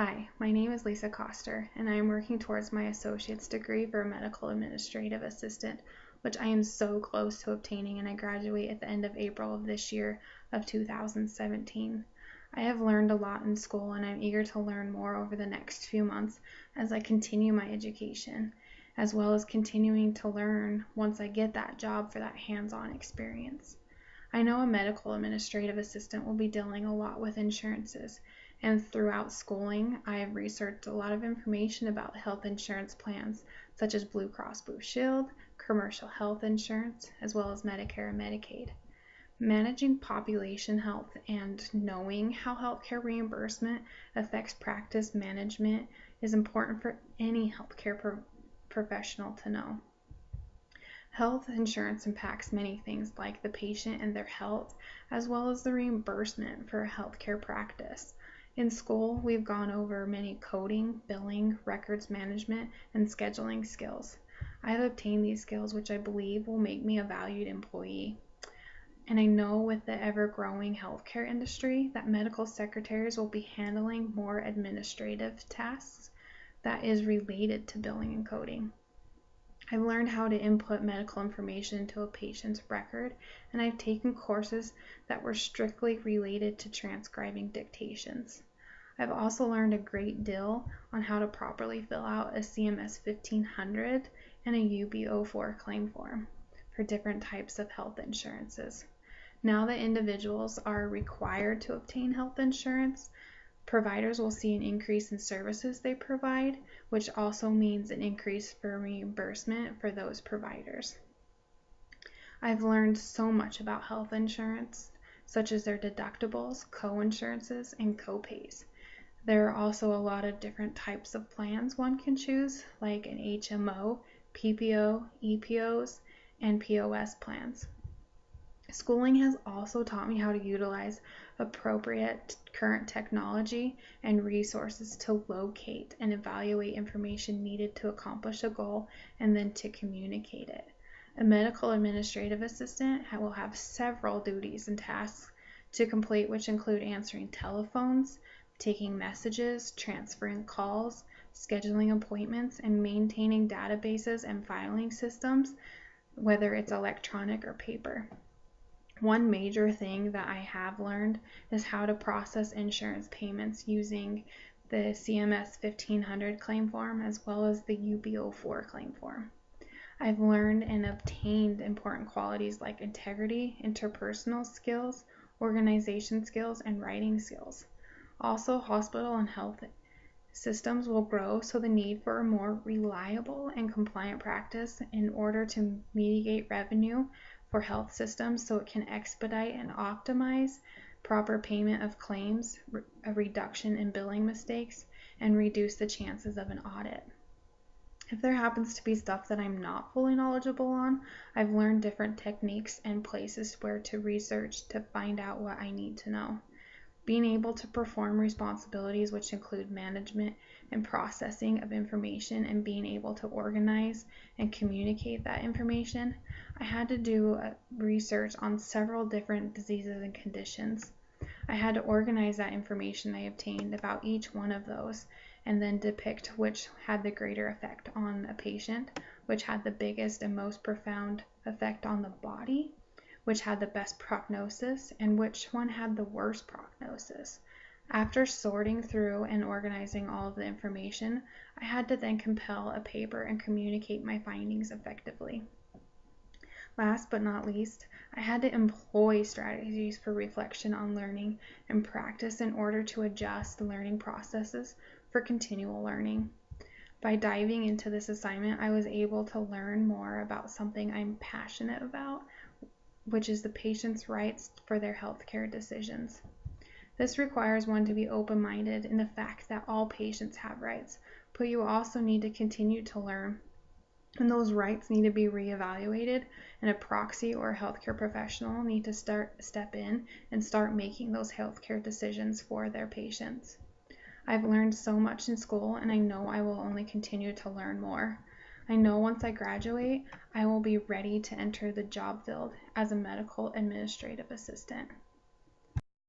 Hi, my name is Lisa Coster, and I am working towards my associate's degree for medical administrative assistant, which I am so close to obtaining, and I graduate at the end of April of this year of 2017. I have learned a lot in school, and I'm eager to learn more over the next few months as I continue my education, as well as continuing to learn once I get that job for that hands-on experience. I know a medical administrative assistant will be dealing a lot with insurances, and throughout schooling, I have researched a lot of information about health insurance plans, such as Blue Cross Blue Shield, commercial health insurance, as well as Medicare and Medicaid. Managing population health and knowing how healthcare reimbursement affects practice management is important for any healthcare professional to know. Health insurance impacts many things like the patient and their health, as well as the reimbursement for a healthcare practice. In school, we've gone over many coding, billing, records management, and scheduling skills. I have obtained these skills, which I believe will make me a valued employee. And I know with the ever-growing healthcare industry that medical secretaries will be handling more administrative tasks that is related to billing and coding. I've learned how to input medical information into a patient's record, and I've taken courses that were strictly related to transcribing dictations. I've also learned a great deal on how to properly fill out a CMS 1500 and a UB04 claim form for different types of health insurances. Now that individuals are required to obtain health insurance, providers will see an increase in services they provide, which also means an increase for reimbursement for those providers. I've learned so much about health insurance, such as their deductibles, co-insurances, and co-pays. There are also a lot of different types of plans one can choose, like an HMO, PPO, EPOs, and POS plans. Schooling has also taught me how to utilize appropriate current technology and resources to locate and evaluate information needed to accomplish a goal and then to communicate it. A medical administrative assistant will have several duties and tasks to complete, which include answering telephones, taking messages, transferring calls, scheduling appointments, and maintaining databases and filing systems, whether it's electronic or paper. One major thing that I have learned is how to process insurance payments using the CMS 1500 claim form as well as the UB04 claim form. I've learned and obtained important qualities like integrity, interpersonal skills, organization skills, and writing skills. Also, hospital and health systems will grow, so the need for a more reliable and compliant practice in order to mitigate revenue for health systems so it can expedite and optimize proper payment of claims, a reduction in billing mistakes, and reduce the chances of an audit. If there happens to be stuff that I'm not fully knowledgeable on, I've learned different techniques and places where to research to find out what I need to know. Being able to perform responsibilities which include management and processing of information and being able to organize and communicate that information, I had to do research on several different diseases and conditions. I had to organize that information I obtained about each one of those and then depict which had the greater effect on a patient, which had the biggest and most profound effect on the body, which had the best prognosis, and which one had the worst prognosis. After sorting through and organizing all of the information, I had to then compile a paper and communicate my findings effectively. Last but not least, I had to employ strategies for reflection on learning and practice in order to adjust the learning processes for continual learning. By diving into this assignment, I was able to learn more about something I'm passionate about, which is the patient's rights for their healthcare decisions. This requires one to be open-minded in the fact that all patients have rights, but you also need to continue to learn. And those rights need to be reevaluated, and a proxy or a healthcare professional need to step in and start making those healthcare decisions for their patients. I've learned so much in school, and I know I will only continue to learn more. I know once I graduate, I will be ready to enter the job field as a medical administrative assistant.